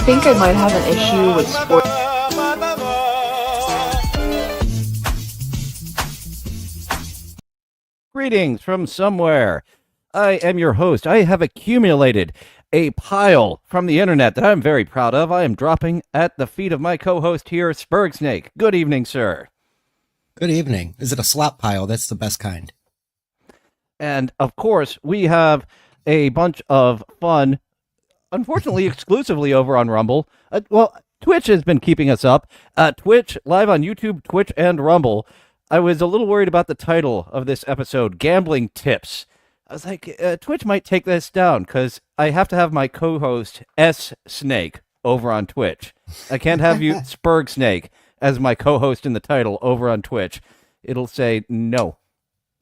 think I might have an issue with sports. Greetings from somewhere. I am your host. I have accumulated a pile from the internet that I'm very proud of. I am dropping at the feet of my co-host here, Sperg Snake. Good evening, sir. Good evening. Is it a slap pile? That's the best kind. And, of course, we have a bunch of fun, unfortunately exclusively over on Rumble. Twitch has been keeping us up. Twitch, live on YouTube, Twitch, and Rumble. I was a little worried about the title of this episode, Gambling Tips. I was like, Twitch might take this down because I have to have my co-host, S. Snake, over on Twitch. I can't have you, Sperg Snake, as my co-host in the title over on Twitch. It'll say, no,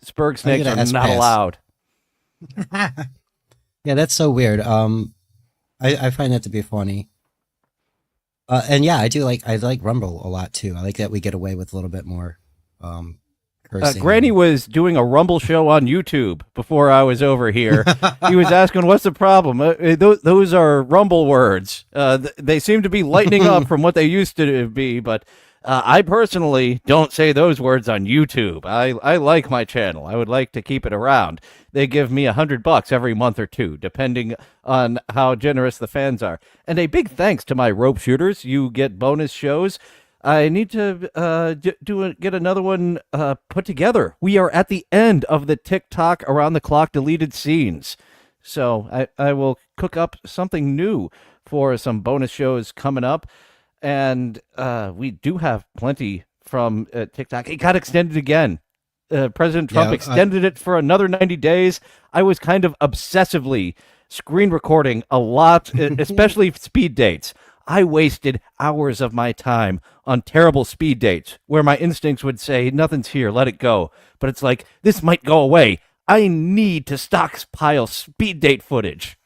Sperg Snakes are not allowed. Yeah, that's so weird. I find that to be funny. And yeah, I like Rumble a lot too. I like that we get away with a little bit more cursing. Granny was doing a Rumble show on YouTube before I was over here. He was asking, what's the problem? Those are Rumble words. They seem to be lightening up from what they used to be, but I personally don't say those words on YouTube. I like my channel. I would like to keep it around. They give me $100 every month or two, depending on how generous the fans are. And a big thanks to my rope shooters. You get bonus shows. I need to get another one put together. We are at the end of the TikTok around the clock deleted scenes. So I will cook up something new for some bonus shows coming up. And we do have plenty from TikTok. It got extended again. President Trump extended it for another 90 days. I was kind of obsessively screen recording a lot, especially speed dates. I wasted hours of my time on terrible speed dates where my instincts would say, nothing's here, let it go. But it's like, this might go away. I need to stockpile speed date footage.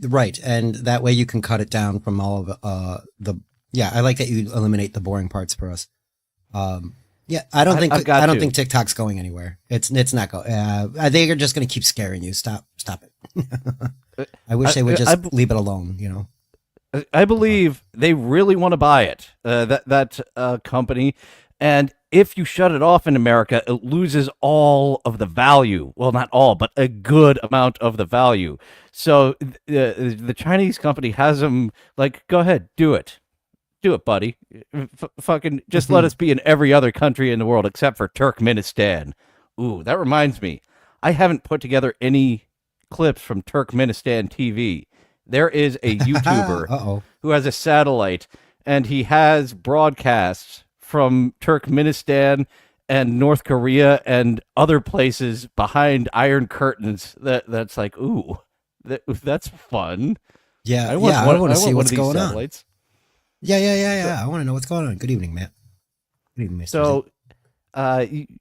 Right, and that way you can cut it down from all of Yeah, I like that you eliminate the boring parts for us. Yeah, I don't think TikTok's going anywhere. It's not going. They are just going to keep scaring you. Stop it. I wish they would just leave it alone. You know. I believe they really want to buy it, that company, and if you shut it off in America, it loses all of the value. Well, not all, but a good amount of the value. So the Chinese company has them like, go ahead, do it, buddy. Fucking just let us be in every other country in the world except for Turkmenistan. Ooh, that reminds me, I haven't put together any clips from Turkmenistan TV. There is a YouTuber who has a satellite, and he has broadcasts from Turkmenistan and North Korea and other places behind iron curtains. That's like, ooh, that's fun. Yeah, I want to see what's going on. Yeah. I want to know what's going on. Good evening, Matt. Good evening, Mr. So,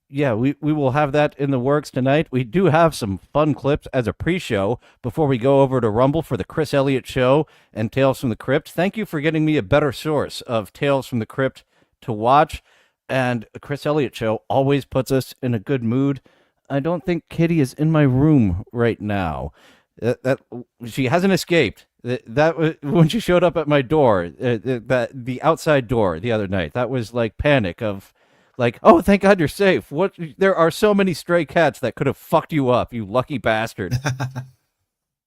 we will have that in the works tonight. We do have some fun clips as a pre-show before we go over to Rumble for the Chris Elliott Show and Tales from the Crypt. Thank you for getting me a better source of Tales from the Crypt to watch. And the Chris Elliott Show always puts us in a good mood. I don't think Kitty is in my room right now. That she hasn't escaped. That when she showed up at my door, the outside door the other night. That was like panic of. Like, oh, thank God you're safe. What? There are so many stray cats that could have fucked you up, you lucky bastard.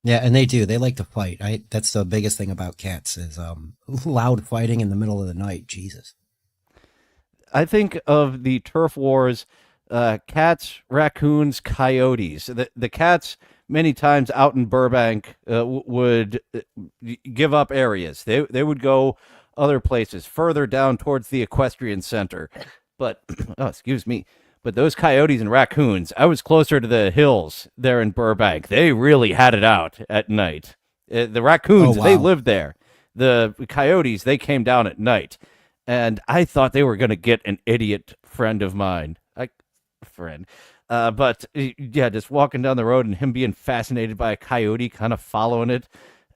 Yeah, and they do. They like to fight. That's the biggest thing about cats is loud fighting in the middle of the night. Jesus. I think of the turf wars, cats, raccoons, coyotes. The cats many times out in Burbank would give up areas. They would go other places, further down towards the equestrian center. But, excuse me, but those coyotes and raccoons, I was closer to the hills there in Burbank. They really had it out at night. The raccoons, they lived there. The coyotes, they came down at night. And I thought they were going to get an idiot friend of mine. But, yeah, just walking down the road and him being fascinated by a coyote, kind of following it.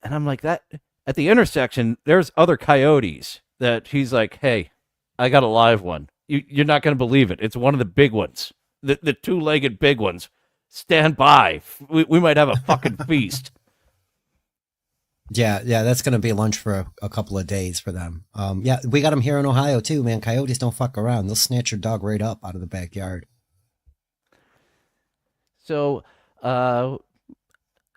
And I'm like, that at the intersection, there's other coyotes that he's like, hey, I got a live one. You're not going to believe it. It's one of the big ones, the two-legged big ones. Stand by. We might have a fucking feast. Yeah, that's gonna be lunch for a couple of days for them. Yeah, we got them here in Ohio too, man. Coyotes don't fuck around; they'll snatch your dog right up out of the backyard. So, uh,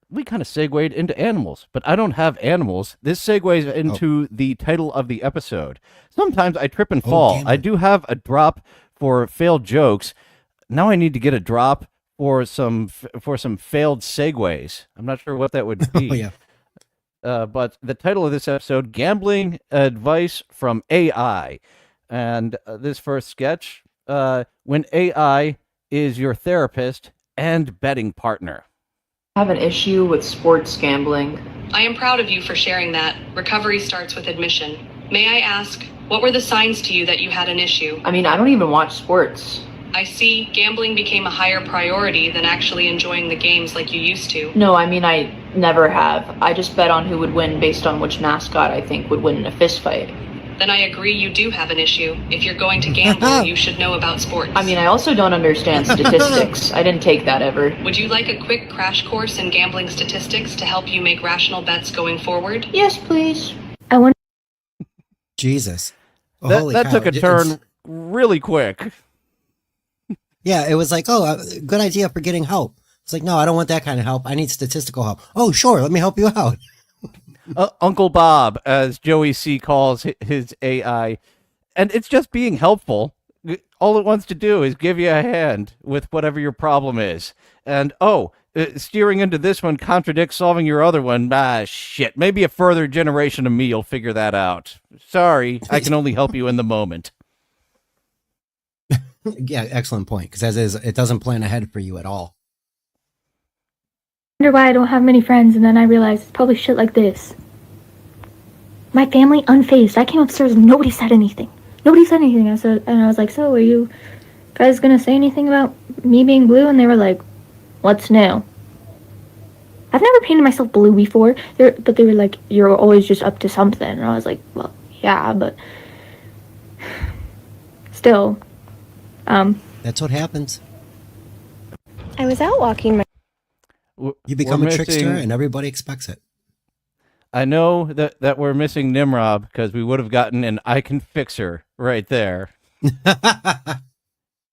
we kind of segued into animals, but I don't have animals. This segues Oh, into the title of the episode. Sometimes I trip and oh, fall. I gambling. do have a drop for failed jokes. Now I need to get a drop for some failed segues. I'm not sure what that would Oh be. yeah. But the title of this episode, Gambling Advice from AI. And this first sketch, when AI is your therapist and betting partner. I have an issue with sports gambling. I am proud of you for sharing that. Recovery starts with admission. May I ask, what were the signs to you that you had an issue? I mean, I don't even watch sports. I see gambling became a higher priority than actually enjoying the games like you used to. No, I mean, I never have. I just bet on who would win based on which mascot I think would win in a fist fight. Then I agree you do have an issue. If you're going to gamble, you should know about sports. I mean, I also don't understand statistics. I didn't take that ever. Would you like a quick crash course in gambling statistics to help you make rational bets going forward? Yes, please. I wonder. Jesus. Oh, That, holy that cow. took a turn It's- really quick. Yeah, it was like, oh, good idea for getting help. It's like, no, I don't want that kind of help. I need statistical help. Oh, sure, let me help you out. Uncle Bob, as Joey C calls his AI. And it's just being helpful. All it wants to do is give you a hand with whatever your problem is. And steering into this one contradicts solving your other one. Ah, shit. Maybe a further generation of me will figure that out. Sorry, I can only help you in the moment. Yeah, excellent point. Because as is, it doesn't plan ahead for you at all. Why I don't have many friends, and then I realized it's probably shit like this. My family unfazed. I came upstairs and nobody said anything. Nobody said anything. I was like, so are you guys gonna say anything about me being blue? And they were like, what's new? I've never painted myself blue before. But they were like, you're always just up to something. And I was like, well, yeah, but still. That's what happens. I was out walking my. You become We're a trickster, missing- and everybody expects it. I know that we're missing Nimrod because we would have gotten an I can fix her right there.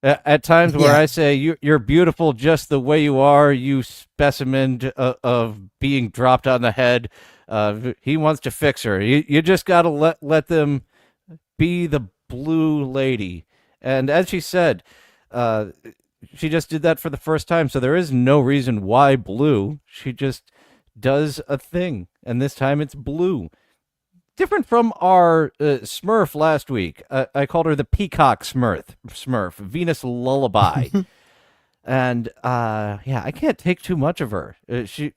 At times where Yeah. I say you're beautiful just the way you are, you specimen of being dropped on the head. He wants to fix her. You just got to let them be the blue lady. And as she said, she just did that for the first time, so there is no reason why blue. She just does a thing, and this time it's blue. Different from our Smurf last week. I called her the Peacock Smurf, Venus Lullaby. And yeah, I can't take too much of her. She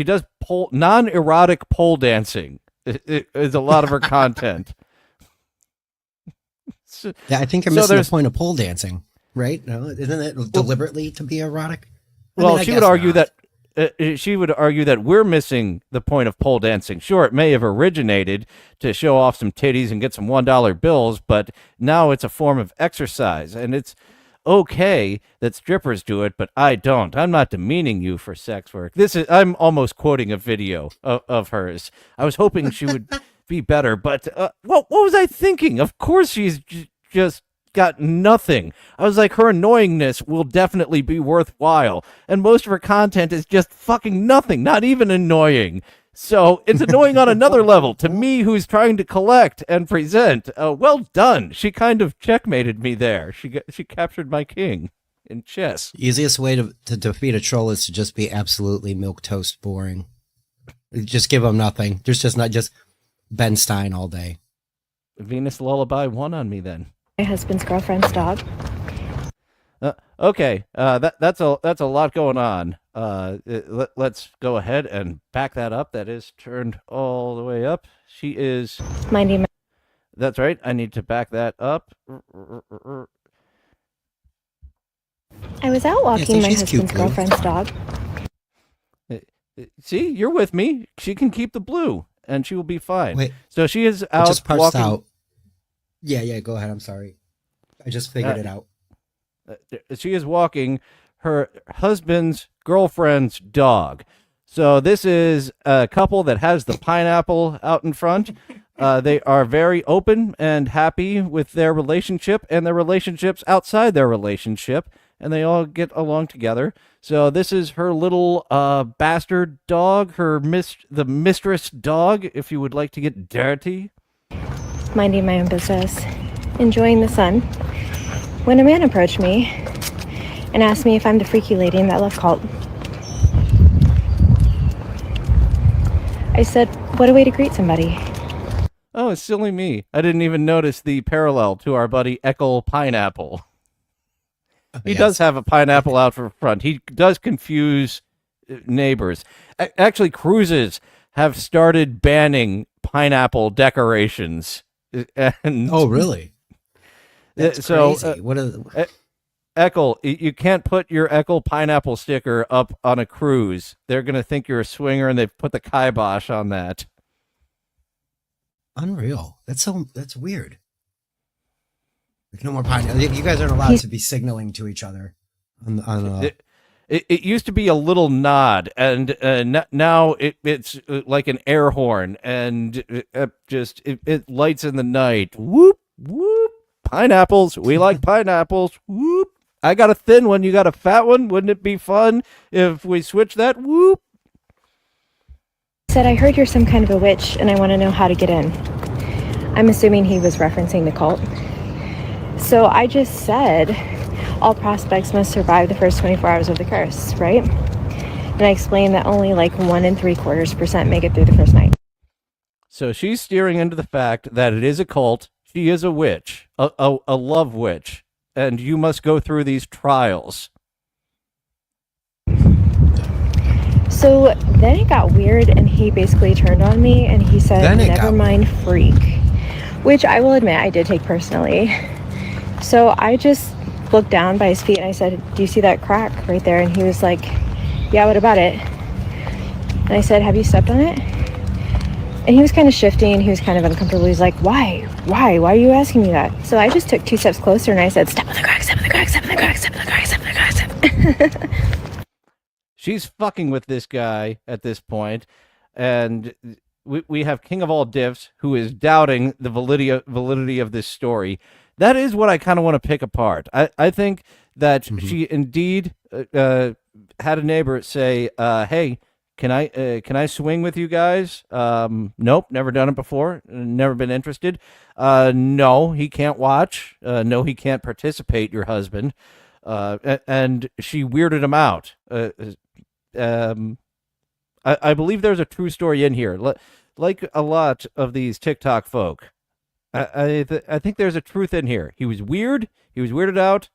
does non-erotic pole dancing. It is a lot of her content. Yeah, I think you're So missing the there's- point of pole dancing, right? No, isn't it deliberately to be erotic? Well, I she would guess argue not. that we're missing the point of pole dancing. Sure, it may have originated to show off some titties and get some $1 bills, but now it's a form of exercise, and it's okay that strippers do it, but I don't. I'm not demeaning you for sex work. I'm almost quoting a video of hers. I was hoping she would be better, but what was I thinking? Of course she's just got nothing. I was like, her annoyingness will definitely be worthwhile, and most of her content is just fucking nothing, not even annoying. So it's annoying on another level to me, who's trying to collect and present. Well done. She kind of checkmated me there. She captured my king in chess. Easiest way to defeat a troll is to just be absolutely milquetoast boring. Just give them nothing. There's just not just Ben Stein all day. Venus Lullaby won on me then. My husband's girlfriend's dog. Okay, that's a lot going on. Let's go ahead and back that up. That is turned all the way up. She is. Minding That's right. I need to back that up. I was out walking my she's cute, husband's Blue. girlfriend's dog. See, you're with me. She can keep the blue, and she will be fine. Wait, So she is it out just parsed walking. out. Yeah, go ahead. I'm sorry. I just figured it out. She is walking her husband's girlfriend's dog. So this is a couple that has the pineapple out in front. They are very open and happy with their relationship and their relationships outside their relationship, and they all get along together. So this is her little bastard dog, the mistress dog, if you would like to get dirty. Minding my own business, enjoying the sun, when a man approached me and asked me if I'm the freaky lady in that love cult. I said, what a way to greet somebody. Oh, it's silly me. I didn't even notice the parallel to our buddy Eckel Pineapple. He does have a pineapple out front. He does confuse neighbors. Actually, cruises have started banning pineapple decorations. And oh, really? That's so, crazy. What a... Eckel, you can't put your Eckel pineapple sticker up on a cruise. They're going to think you're a swinger, and they've put the kibosh on that. Unreal. That's weird. Like no more pineapple. You guys aren't allowed to be signaling to each other. It used to be a little nod, and now it's like an air horn, and it lights in the night. Whoop, whoop. Pineapples. We like pineapples. Whoop. I got a thin one. You got a fat one. Wouldn't it be fun if we switch that? Whoop. Said, I heard you're some kind of a witch, and I want to know how to get in. I'm assuming he was referencing the cult. So I just said, all prospects must survive the first 24 hours of the curse, right? And I explained that only like 1 3/4% make it through the first night. So she's steering into the fact that it is a cult. She is a witch, a love witch, and you must go through these trials. So then it got weird, and he basically turned on me, and he said, never mind, freak. Which I will admit I did take personally. So I just looked down by his feet, and I said, do you see that crack right there? And he was like, yeah, what about it? And I said, have you stepped on it? And he was kind of shifting, he was kind of uncomfortable. He's like, why are you asking me that? So I just took 2 steps closer, and I said, step on the crack, step on the crack, step on the crack, step on the crack, step on the crack, step. She's fucking with this guy at this point, and we have King of all diffs who is doubting the validity of this story. That is what I kind of want to pick apart. I think that she indeed had a neighbor say, hey, can I swing with you guys? Nope, never done it before, never been interested. No, he can't watch. No, he can't participate, your husband. And she weirded him out. I believe there's a true story in here. Like a lot of these TikTok folk, I think there's a truth in here. He was weird. He was weirded out,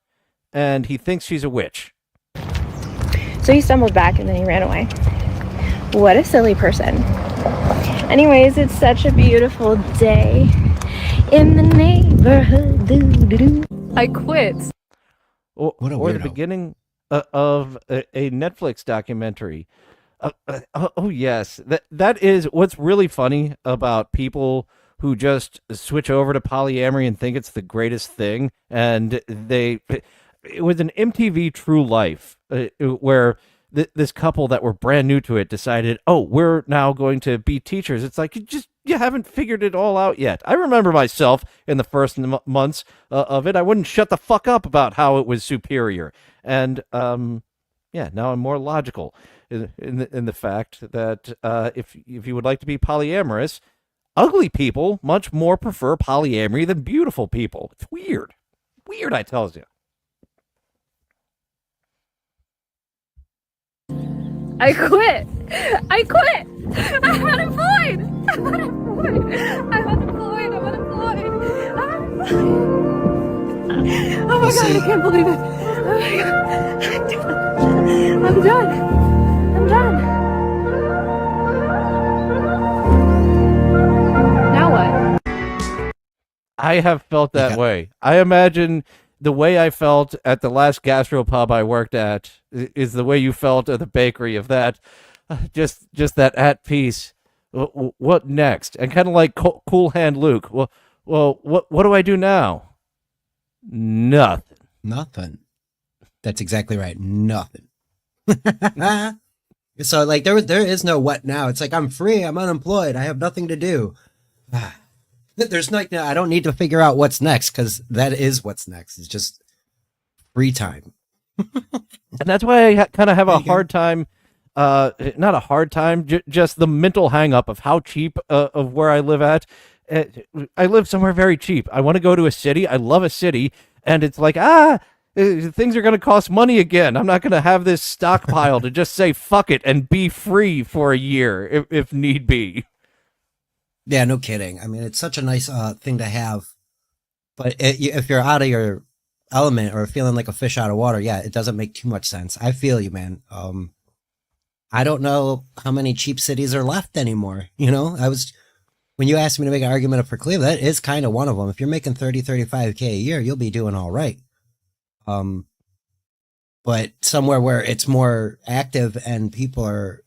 and he thinks she's a witch. So he stumbled back, and then he ran away. What a silly person. Anyways, it's such a beautiful day in the neighborhood. Doo-doo-doo. I quit. Or the beginning of a Netflix documentary. Oh yes, that is what's really funny about people who just switch over to polyamory and think it's the greatest thing. And it was an MTV True Life where this couple that were brand new to it decided, oh, we're now going to be teachers. It's like you haven't figured it all out yet. I remember myself in the first months of it. I wouldn't shut the fuck up about how it was superior. And yeah, now I'm more logical in the fact that if you would like to be polyamorous, ugly people much more prefer polyamory than beautiful people. It's weird. Weird, I tells you. I quit. I'm unemployed. I'm unemployed. Oh my God, I can't believe it. Oh my God. I'm done. Now what? I have felt that way. I imagine the way I felt at the last gastropub I worked at is the way you felt at the bakery of that, just that at peace. What next? And kind of like Cool Hand Luke. Well, what do I do now? Nothing. That's exactly right. Nothing. So like there is no what now. It's like I'm free, I'm unemployed, I have nothing to do. There's like I don't need to figure out what's next because that is what's next. It's just free time. And that's why I kind of have a hard time, not a hard time, just the mental hang up of how cheap of where I live at. I live somewhere very cheap. I want to go to a city. I love a city. And it's like, things are going to cost money again. I'm not going to have this stockpile to just say fuck it and be free for a year if need be. Yeah, no kidding. I mean, it's such a nice thing to have. But if you're out of your element or feeling like a fish out of water, yeah, it doesn't make too much sense. I feel you, man. I don't know how many cheap cities are left anymore. You know, when you asked me to make an argument for Cleveland, that is kind of one of them. If you're making 35K a year, you'll be doing all right. But somewhere where it's more active and people are,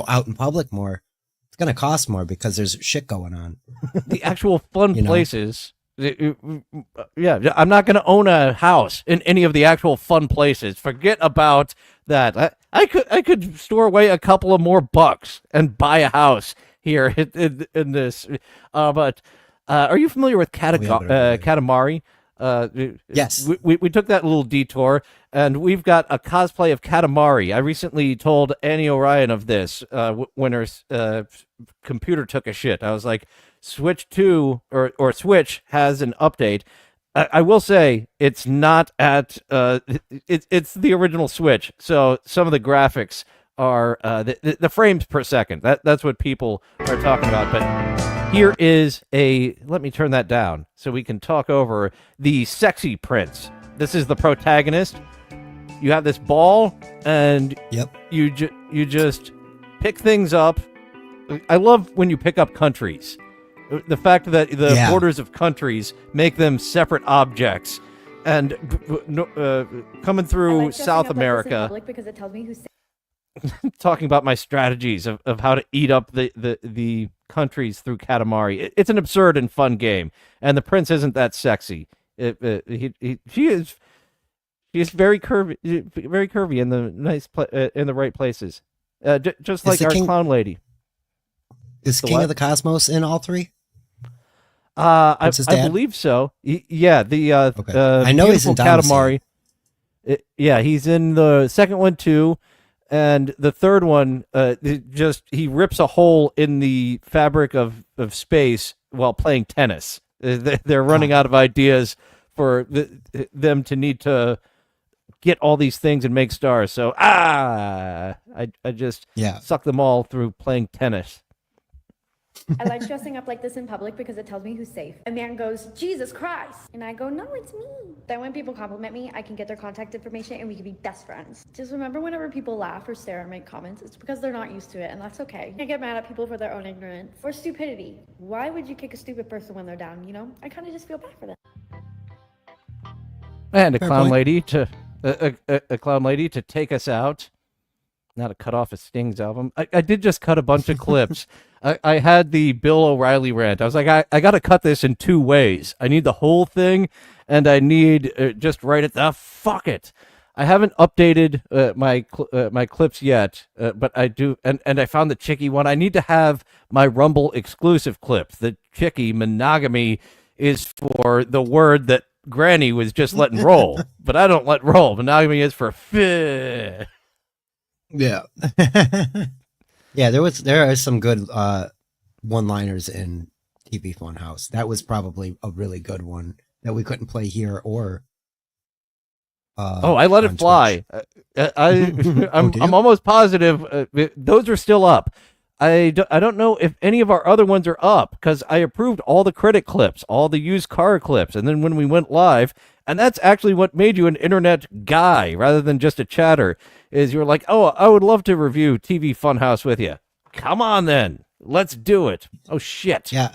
out in public more, it's going to cost more because there's shit going on. The actual fun places. Yeah, I'm not going to own a house in any of the actual fun places. Forget about that. I could store away a couple of more bucks and buy a house here in this. But are you familiar with Katamari? Yes. We took that little detour, and we've got a cosplay of Katamari. I recently told Annie Orion of this when her computer took a shit. I was like, Switch 2 or Switch has an update. I will say it's not at it's the original Switch, so some of the graphics are the frames per second. That's what people are talking about. But here is let me turn that down so we can talk over the sexy prince. This is the protagonist. You have this ball, and you just pick things up. I love when you pick up countries. The fact that the borders of countries make them separate objects, and coming through South America, because it tells me who's talking about my strategies of how to eat up the countries through Katamari. It's an absurd and fun game, and the prince isn't that sexy. She is very curvy in the in the right places, just like our clown lady. Is King of the Cosmos in all three? I believe so. Yeah, I know he's in Katamari. He's in the second one too, and the third one. He rips a hole in the fabric of space while playing tennis. They're running out of ideas for them to need to get all these things and make stars. So I just suck them all through playing tennis. I like dressing up like this in public because it tells me who's safe. A man goes, Jesus Christ. And I go, no, it's me. Then when people compliment me, I can get their contact information and we can be best friends. Just remember, whenever people laugh or stare and make comments, it's because they're not used to it, and that's okay. I get mad at people for their own ignorance or stupidity. Why would you kick a stupid person when they're down, I kind of just feel bad for them. And a clown lady to take us out. Not to cut off a Stings album. I did just cut a bunch of clips. I had the Bill O'Reilly rant. I was like, I got to cut this in two ways. I need the whole thing, and I need just write it. Fuck it. I haven't updated my clips yet, but I do. And I found the Chicky one. I need to have my Rumble exclusive clip. The Chicky monogamy is for the word that Granny was just letting roll, but I don't let roll. Monogamy is for fish. Yeah. Yeah, there are some good one-liners in TV Funhouse. That was probably a really good one that we couldn't play here or I let it fly. I'm almost positive those are still up. I don't know if any of our other ones are up because I approved all the critic clips, all the used car clips, and then when we went live, and that's actually what made you an internet guy rather than just a chatter, is you were like, oh, I would love to review TV Funhouse with you. Come on then, let's do it. Oh shit. Yeah.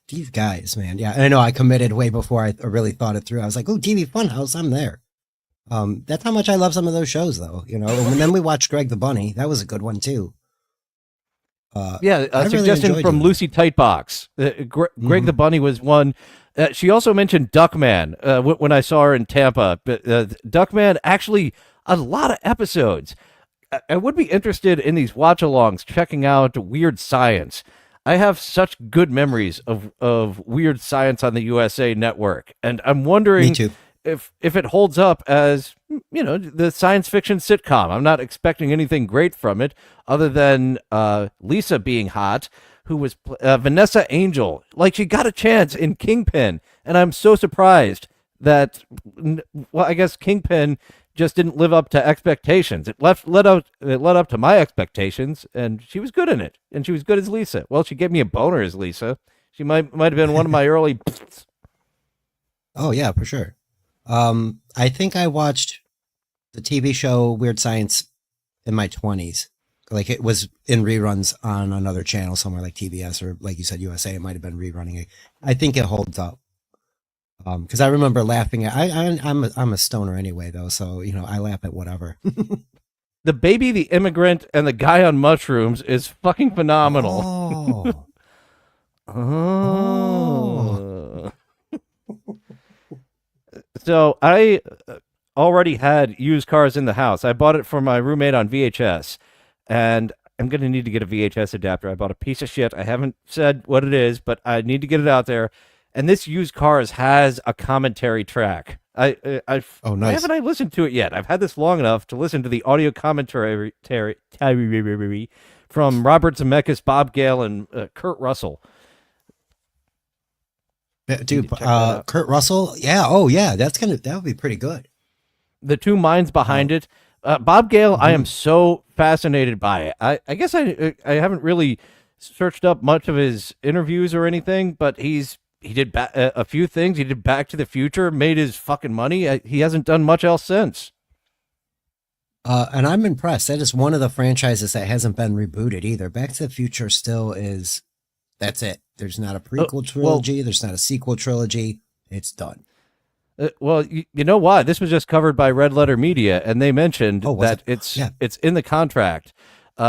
These guys, man. Yeah, I know I committed way before I really thought it through. I was like, oh, TV Funhouse, I'm there. That's how much I love some of those shows, though. And then we watched Greg the Bunny. That was a good one too. A suggestion from Lucy Tightbox. Greg the Bunny was one. She also mentioned Duckman when I saw her in Tampa. But Duckman, actually, a lot of episodes. I would be interested in these watch-alongs, checking out Weird Science. I have such good memories of Weird Science on the USA Network, and I'm wondering if it holds up as, the science fiction sitcom. I'm not expecting anything great from it, other than Lisa being hot, who was Vanessa Angel. Like, she got a chance in Kingpin, and I'm so surprised that, well, I guess Kingpin just didn't live up to expectations. It led up to my expectations, and she was good in it, and she was good as Lisa. Well, she gave me a boner as Lisa. She might have been one of my early. Oh yeah, for sure. I think I watched the TV show Weird Science in my 20s. Like, it was in reruns on another channel somewhere, like TBS or, like you said, USA. It might have been rerunning it. I think it holds up. Because I remember laughing at. I'm a stoner anyway, though, so I laugh at whatever. The baby, the immigrant, and the guy on mushrooms is fucking phenomenal. Oh. So I already had used cars in the house. I bought it for my roommate on VHS, and I'm going to need to get a VHS adapter. I bought a piece of shit. I haven't said what it is, but I need to get it out there. And this used cars has a commentary track. Oh, nice. Why haven't I listened to it yet? I've had this long enough to listen to the audio commentary from Robert Zemeckis, Bob Gale, and Kurt Russell. Dude, Kurt Russell? Yeah, oh yeah, that would be pretty good. The two minds behind it. Bob Gale, I am so fascinated by it. I guess I haven't really searched up much of his interviews or anything, but he did a few things. He did Back to the Future, made his fucking money. He hasn't done much else since. And I'm impressed. That is one of the franchises that hasn't been rebooted either. Back to the Future still is, that's it. There's not a prequel trilogy. There's not a sequel trilogy. It's done. Well, you know why? This was just covered by Red Letter Media, and they mentioned that it's in the contract.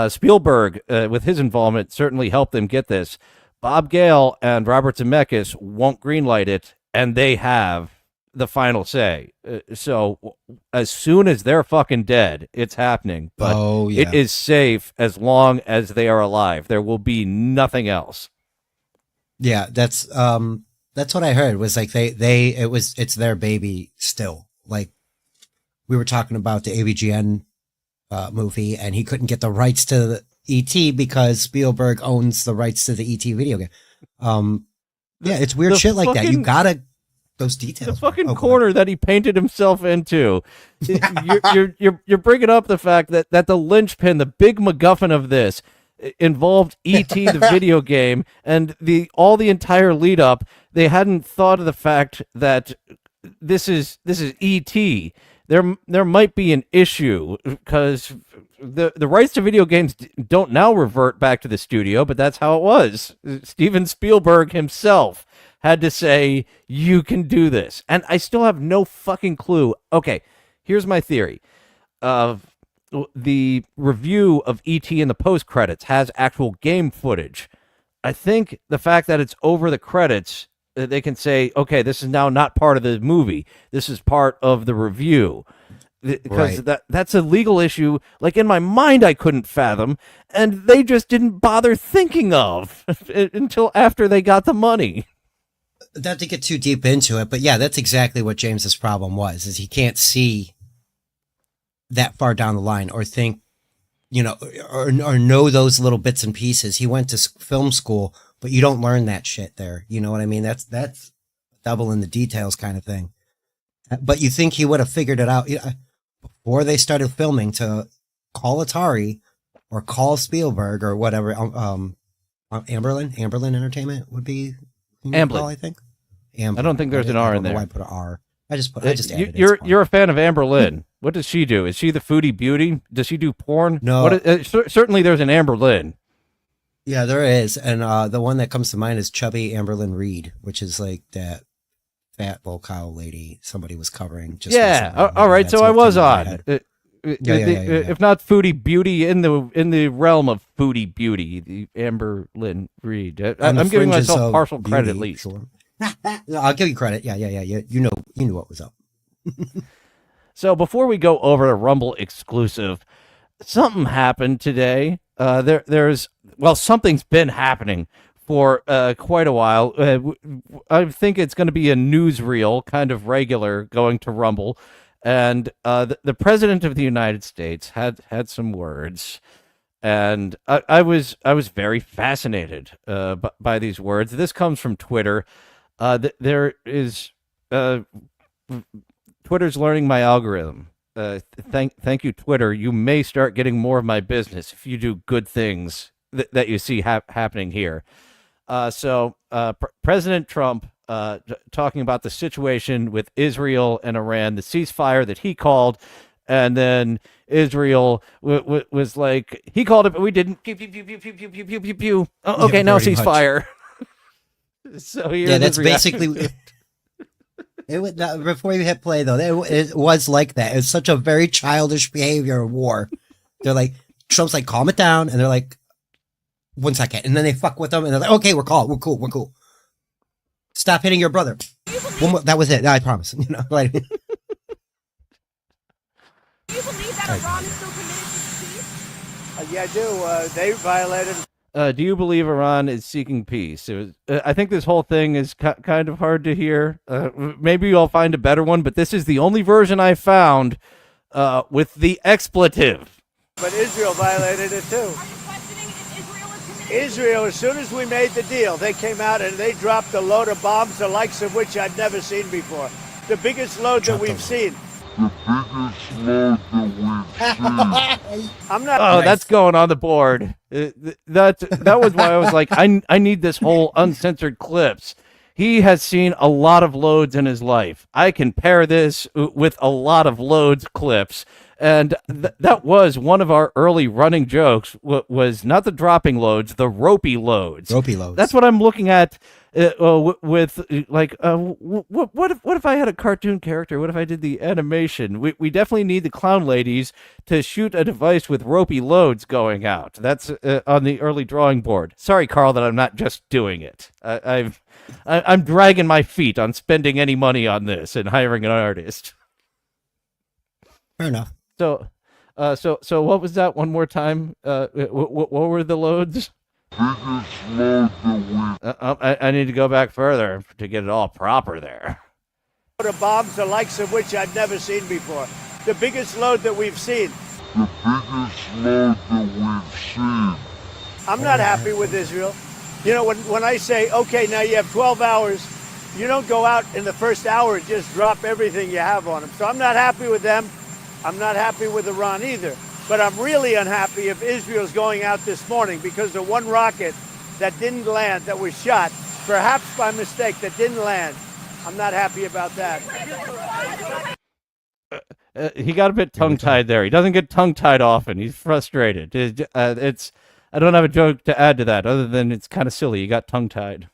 Spielberg, with his involvement, certainly helped them get this. Bob Gale and Robert Zemeckis won't greenlight it, and they have the final say. So as soon as they're fucking dead, it's happening. But it is safe as long as they are alive. There will be nothing else. Yeah, that's what I heard. Was like it's their baby still. Like, we were talking about the AVGN movie, and he couldn't get the rights to the E.T. because Spielberg owns the rights to the E.T. video game. Yeah, it's weird shit like that. You gotta those details. The fucking corner that he painted himself into. You're bringing up the fact that the linchpin, the big MacGuffin of this, involved E.T. the video game, and all the entire lead up. They hadn't thought of the fact that this is E.T. There might be an issue because the rights to video games don't now revert back to the studio, but that's how it was. Steven Spielberg himself had to say, you can do this. And I still have no fucking clue. Okay, here's my theory. The review of E.T. in the post-credits has actual game footage. I think the fact that it's over the credits, they can say, okay, this is now not part of the movie. This is part of the review. Because that's a legal issue, like, in my mind, I couldn't fathom, and they just didn't bother thinking of until after they got the money. Not to get too deep into it, but yeah, that's exactly what James's problem was, is he can't see that far down the line or think, or know those little bits and pieces. He went to film school, but you don't learn that shit there. You know what I mean? That's double in the details kind of thing. But you think he would have figured it out before they started filming, to call Atari or call Spielberg or whatever. Amberlin Entertainment would be Amblin, I think. Amblin. I don't think there's an R in there. Why put an R? I just added You're a fan of Amberlin. What does she do? Is she the foodie beauty? Does she do porn? No. Certainly there's an Amberlin. Yeah, there is. And the one that comes to mind is Chubby Amberlin Reed, which is like that fat cow lady somebody was covering. Just all right. So I was on. If not foodie beauty, in the realm of foodie beauty, the Amberlin Reed. I'm giving myself partial credit, at least. Sure. I'll give you credit. Yeah. You knew what was up. So before we go over to Rumble exclusive, something happened today. Something's been happening for quite a while. I think it's going to be a newsreel, kind of regular, going to Rumble. And the president of the United States had some words. And I was very fascinated by these words. This comes from Twitter. There is Twitter's learning my algorithm. Thank you, Twitter. You may start getting more of my business if you do good things that you see happening here. President Trump talking about the situation with Israel and Iran, the ceasefire that he called. And then Israel was like, he called it, but we didn't. Pew, pew, pew, pew, pew, pew, pew, pew, pew, pew. Oh, okay, now ceasefire. So that's basically. Before you hit play, though, it was like that. It's such a very childish behavior of war. They're like, Trump's like, calm it down, and they're like, 1 second, and then they fuck with them, and they're like, okay, we're cool. Stop hitting your brother. That was it. I promise. Like. Do you believe that Iran is still committed to peace? Yeah, I do. They violated. Do you believe Iran is seeking peace? I think this whole thing is kind of hard to hear. Maybe I'll find a better one, but this is the only version I found with the expletive. But Israel violated it too. Are you questioning if Israel is committed? Israel, as soon as we made the deal, they came out and they dropped a load of bombs, the likes of which I'd never seen before. The biggest load that we've seen. I'm not. Oh, that's going on the board. That was why I was like, I need this whole uncensored clips. He has seen a lot of loads in his life. I can pair this with a lot of loads clips. And that was one of our early running jokes, was not the dropping loads, the ropey loads. Ropey loads. That's what I'm looking at with like, what if I had a cartoon character? What if I did the animation? We definitely need the clown ladies to shoot a device with ropey loads going out. That's on the early drawing board. Sorry, Carl, that I'm not just doing it. I'm dragging my feet on spending any money on this and hiring an artist. Fair enough. So what was that? One more time. What were the loads? I need to go back further to get it all proper there. The bombs, the likes of which I'd never seen before. The biggest load that we've seen. I'm not happy with Israel. You know, when I say, okay, now you have 12 hours, you don't go out in the first hour and just drop everything you have on them. So I'm not happy with them. I'm not happy with Iran either. But I'm really unhappy if Israel's going out this morning because the one rocket that didn't land, that was shot, perhaps by mistake, that didn't land. I'm not happy about that. He got a bit tongue-tied there. He doesn't get tongue-tied often. He's frustrated. I don't have a joke to add to that other than it's kind of silly. He got tongue-tied.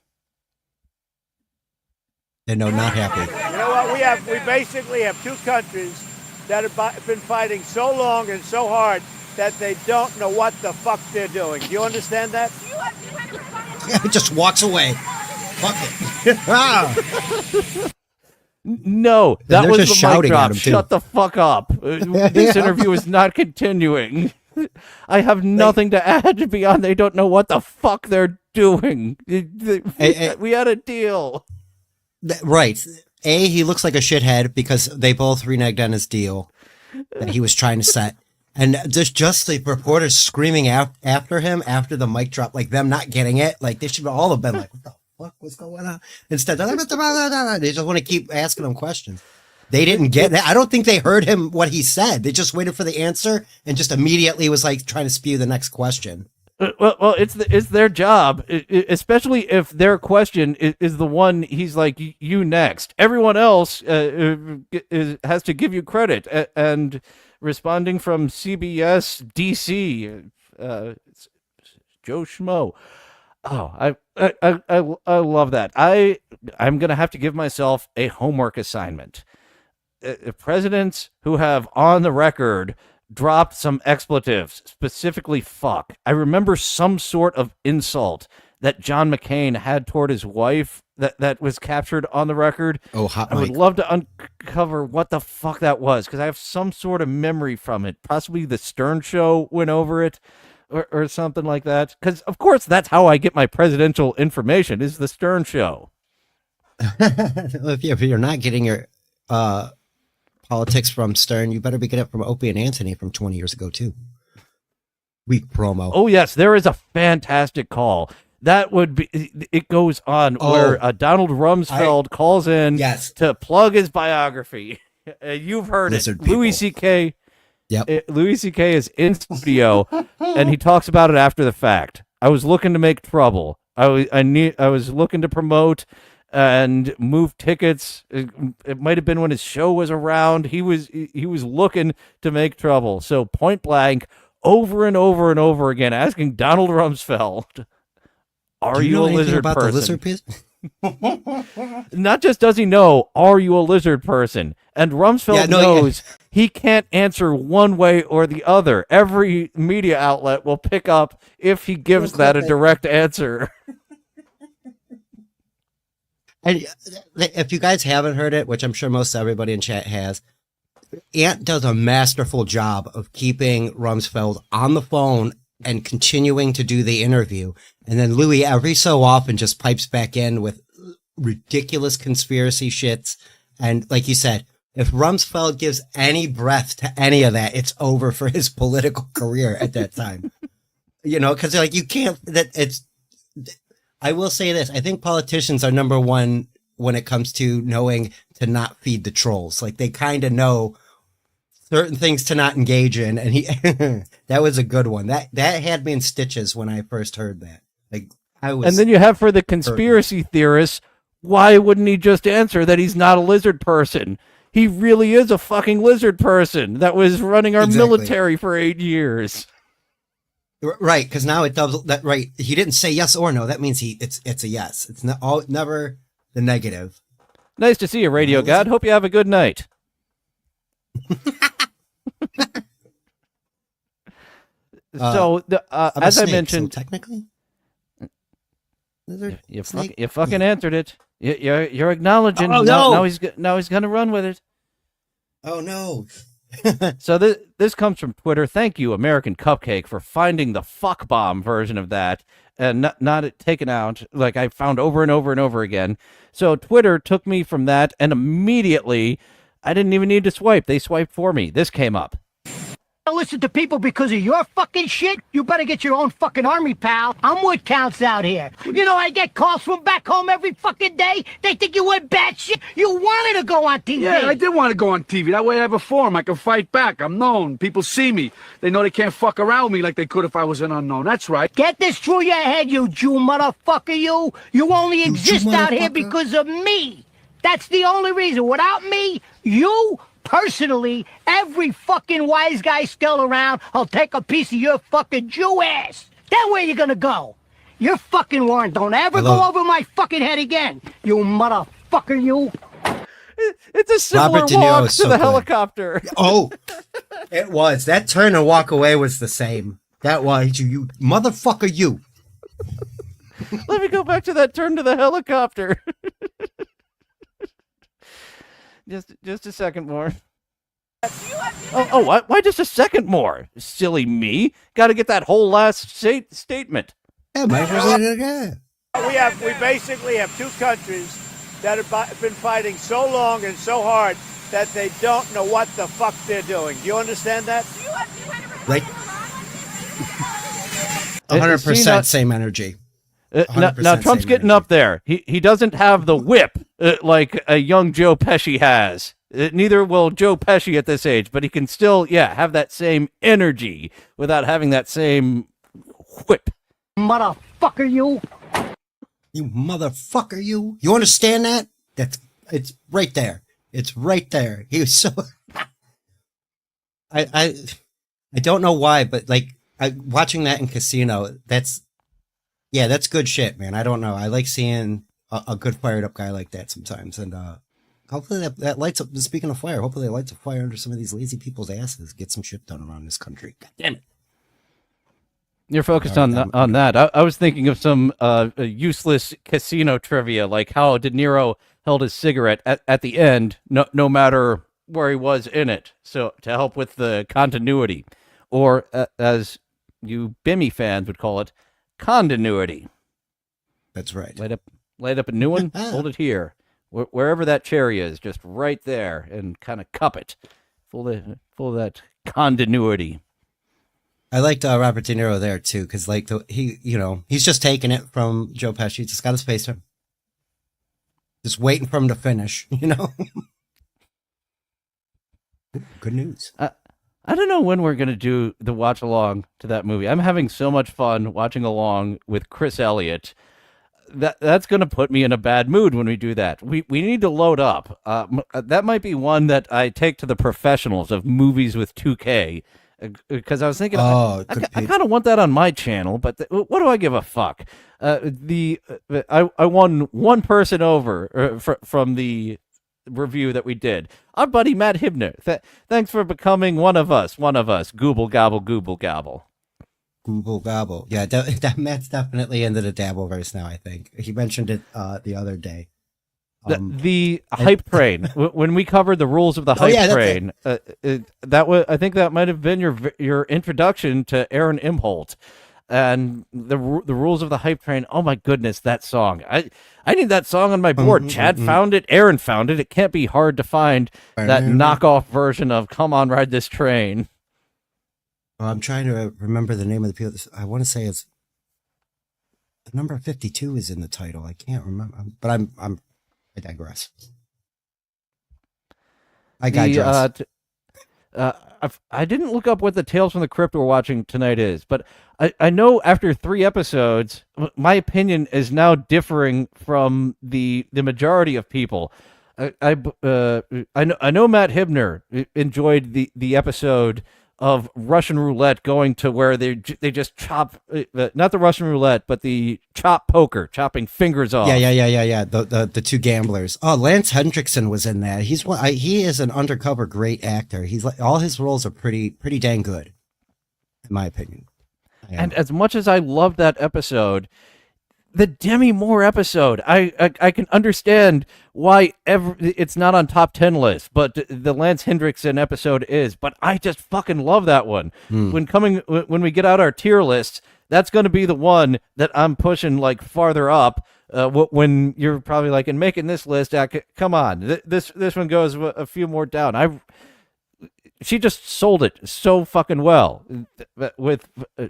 No, not happy. You know what? We basically have two countries that have been fighting so long and so hard that they don't know what the fuck they're doing. Do you understand that? He just walks away. Fuck it. No, that was just the mic shouting drop. at him, too. Shut the fuck up. This interview is not continuing. I have nothing to add beyond they don't know what the fuck they're doing. We had a deal. Right. He looks like a shithead because they both reneged on his deal that he was trying to set. And just the reporters screaming after him after the mic drop, like them not getting it. Like they should all have been like, what the fuck was going on? Instead, they just want to keep asking him questions. They didn't get it. I don't think they heard him, what he said. They just waited for the answer and just immediately was like trying to spew the next question. Well, it's their job, especially if their question is the one he's like, you next. Everyone else has to give you credit. And responding from CBS DC, Joe Schmo. Oh, I love that. I'm gonna have to give myself a homework assignment. Presidents who have on the record dropped some expletives, specifically fuck. I remember some sort of insult that John McCain had toward his wife that was captured on the record. Oh, hot I would mic. love to uncover what the fuck that was, because I have some sort of memory from it. Possibly the Stern Show went over it or something like that. Because, of course, that's how I get my presidential information, is the Stern Show. If you're not getting your politics from Stern, you better be getting it from Opie and Anthony from 20 years ago, too. Weak promo. Oh, yes, there is a fantastic call. That would be, it goes on where Donald Rumsfeld calls in to plug his biography. You've heard Lizard it. people. Louis C.K. Yep. Louis C.K. is in studio, and he talks about it after the fact. I was looking to make trouble. I was looking to promote and move tickets. It might have been when his show was around. He was looking to make trouble. So point blank, over and over and over again, asking Donald Rumsfeld, "Are you a lizard about person?" the lizard person? Not just does he know, are you a lizard person? And Rumsfeld knows he can't answer one way or the other. Every media outlet will pick up if he gives that a direct answer. And if you guys haven't heard it, which I'm sure most everybody in chat has, Ant does a masterful job of keeping Rumsfeld on the phone and continuing to do the interview. And then Louis every so often just pipes back in with ridiculous conspiracy shits. And like you said, if Rumsfeld gives any breath to any of that, it's over for his political career at that time. You know, because like you can't, I will say this. I think politicians are number one when it comes to knowing to not feed the trolls. Like they kind of know certain things to not engage in. And that was a good one. That had me in stitches when I first heard that. Like I was. And then you have for the conspiracy theorists, why wouldn't he just answer that he's not a lizard person? He really is a fucking lizard person that was running our military for 8 years. Right, because now it does that. Right, he didn't say yes or no. That means it's a yes. It's not never the negative. Nice to see you, Radio God. Hope you have a good night. So, as I mentioned, so technically, you fucking answered it. You're acknowledging. Oh, no. Now he's gonna run with it. Oh no. So this comes from Twitter. Thank you, American Cupcake, for finding the fuck bomb version of that and not it taken out like I found over and over and over again. So Twitter took me from that, and immediately I didn't even need to swipe. They swiped for me. This came up. Listen to people because of your fucking shit? You better get your own fucking army, pal. I'm what counts out here. You know, I get calls from back home every fucking day. They think you went batshit. You wanted to go on TV. Yeah, I did want to go on TV. That way I have a forum. I can fight back. I'm known. People see me. They know they can't fuck around with me like they could if I was an unknown. That's right. Get this through your head, you Jew motherfucker, you. You only exist out here because of me. That's the only reason. Without me, you... personally, every fucking wise guy still around will take a piece of your fucking Jew ass. Then where you gonna go? Your fucking warrant don't ever go over my fucking head again. You motherfucker, you. It's a similar walk to the helicopter. Oh, it was. That turn and walk away was the same. That was you motherfucker, you. Let me go back to that turn to the helicopter. Just a second more. Oh, why just a second more? Silly me. Got to get that whole last statement. Yeah, we basically have two countries that have been fighting so long and so hard that they don't know what the fuck they're doing. Do you understand that? Like 100% same energy. Now Trump's getting up there. He doesn't have the whip like a young Joe Pesci has. Neither will Joe Pesci at this age, but he can still, have that same energy without having that same whip. Motherfucker, you. You motherfucker, you. You understand that? It's right there. It's right there. He was so. I don't know why, but like watching that in Casino, that's good shit, man. I don't know. I like seeing a good fired up guy like that sometimes, and hopefully that lights up. Speaking of fire, hopefully that lights a fire under some of these lazy people's asses. Get some shit done around this country. God damn it. You're focused on that. I was thinking of some useless casino trivia, like how De Niro held his cigarette at the end, no matter where he was in it, so to help with the continuity, or as you Bimmy fans would call it, continuity. That's right. Light up a new one, hold it here, wherever that cherry is, just right there, and kind of cup it, full of that continuity. I liked Robert De Niro there too, because like he's just taking it from Joe Pesci, just got his face on, just waiting for him to finish. Good news. I don't know when we're gonna do the watch along to that movie. I'm having so much fun watching along with Chris Elliott. That's gonna put me in a bad mood when we do that. We need to load up. That might be one that I take to the professionals of movies with 2K. Because I was thinking, I kind of want that on my channel, but what do I give a fuck? I won one person over from the review that we did. Our buddy Matt Hibner. Thanks for becoming one of us. Gooble gobble, gooble gobble. Google gobble. Yeah, that Matt's definitely into the Dabbleverse now, I think. He mentioned it the other day. The hype train. When we covered the rules of the hype train, I think that might have been your introduction to Aaron Imholt, and the rules of the hype train. Oh my goodness, that song! I need that song on my board. Chad found it. Aaron found it. It can't be hard to find that knockoff version of "Come on, Ride This Train." I'm trying to remember the name of the people. I want to say it's the number 52 is in the title. I can't remember, but I digress. I digress. I didn't look up what the Tales from the Crypt we're watching tonight is, but I know after 3 episodes, my opinion is now differing from the majority of people. I know Matt Hibner enjoyed the episode of Russian roulette, going to where they just chop, not the Russian roulette, but the chop poker, chopping fingers off. Yeah. The 2 gamblers. Oh, Lance Hendrickson was in that. He is an undercover great actor. He's like, all his roles are pretty dang good, in my opinion. And as much as I loved that episode, the Demi Moore episode, I can understand why it's not on top 10 list, but the Lance Hendrickson episode is. But I just fucking love that one. When we get out our tier lists, that's going to be the one that I'm pushing like farther up. When you're probably like, in making this list, come on, this one goes a few more down. She just sold it so fucking well, with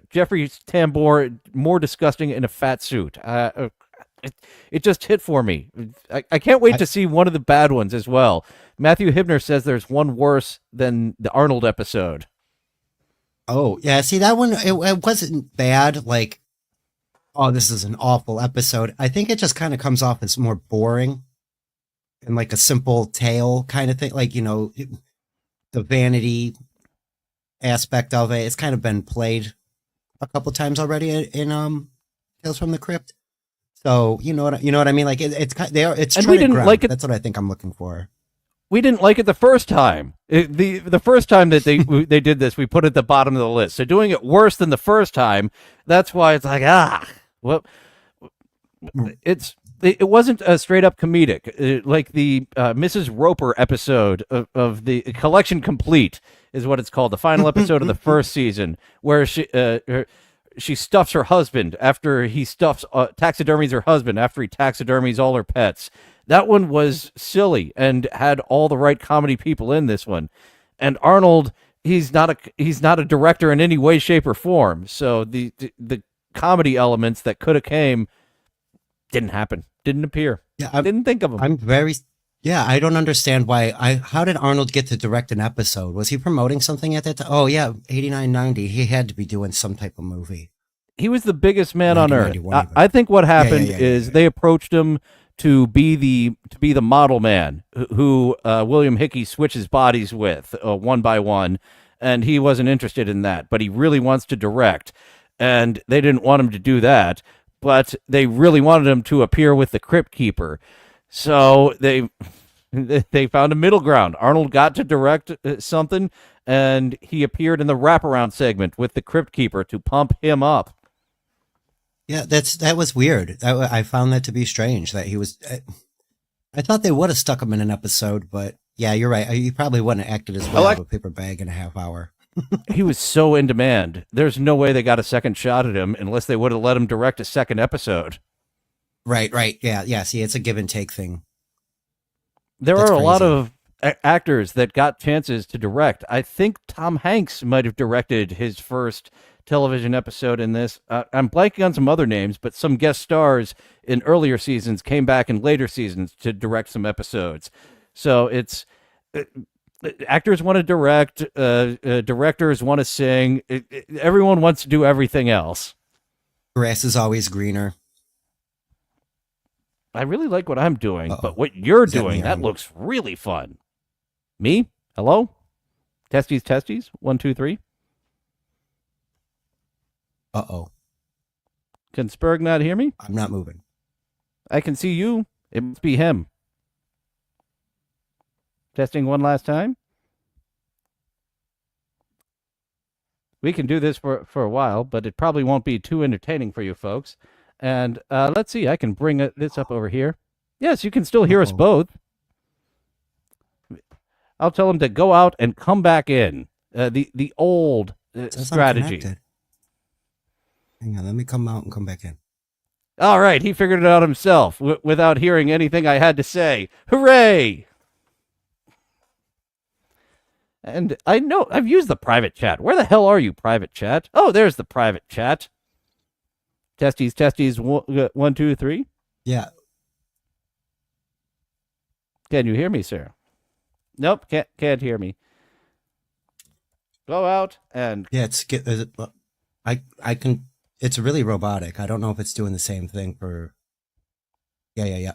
Jeffrey Tambor more disgusting in a fat suit. It just hit for me. I can't wait to see one of the bad ones as well. Matthew Hibner says there's one worse than the Arnold episode. Oh, yeah. See, that one, it wasn't bad. Like, oh, this is an awful episode. I think it just kind of comes off as more boring and like a simple tale kind of thing. Like, the vanity aspect of it, it's kind of been played a couple times already in Tales from the Crypt. So you know what I mean. Like it's treaded ground. Like it. That's what I think I'm looking for. We didn't like it the first time. The first time that they did this, we put it at the bottom of the list. So doing it worse than the first time, that's why it's like well, it wasn't a straight up comedic, like the Mrs. Roper episode of the Collection Complete is what it's called. The final episode of the first season, where she stuffs her husband after he taxidermies her husband after he taxidermies all her pets. That one was silly and had all the right comedy people in this one. And Arnold, he's not a director in any way, shape, or form. So the comedy elements that could have came didn't happen. Didn't appear. Yeah, I didn't think of them. I don't understand why. How did Arnold get to direct an episode? Was he promoting something at that time? Oh yeah, 89, 90. He had to be doing some type of movie. He was the biggest man on earth. I think what happened is they approached him to be the model man who William Hickey switches bodies with one by one, and he wasn't interested in that. But he really wants to direct, and they didn't want him to do that. But they really wanted him to appear with the Crypt Keeper. So they They found a middle ground. Arnold got to direct something, and he appeared in the wraparound segment with the Crypt Keeper to pump him up. Yeah, that was weird. I found that to be strange that he was. I thought they would have stuck him in an episode, but yeah, you're right. He probably wouldn't have acted as well with a paper bag in a half hour. He was so in demand. There's no way they got a second shot at him unless they would have let him direct a second episode. Right. Yeah. See, it's a give and take thing. There are a lot of actors that got chances to direct. I think Tom Hanks might have directed his first television episode in this. I'm blanking on some other names, but some guest stars in earlier seasons came back in later seasons to direct some episodes. So it's actors want to direct, directors want to sing. Everyone wants to do everything else. Grass is always greener. I really like what I'm doing, but what you're doing, that looks really fun. Me? Hello? Testes? 1, 2, 3. Uh-oh. Can Sperg not hear me? I'm not moving. I can see you. It must be him. Testing one last time. We can do this for a while, but it probably won't be too entertaining for you folks. And let's see, I can bring this up over here. Yes, you can still hear us both. I'll tell him to go out and come back in. The old strategy. Hang on, let me come out and come back in. All right, he figured it out himself without hearing anything I had to say. Hooray! And I know I've used the private chat. Where the hell are you, private chat? Oh, there's the private chat. Testes, 1, 2, 3. Yeah. Can you hear me, sir? Nope, can't hear me. Go out and I can. It's really robotic. I don't know if it's doing the same thing for. Yeah.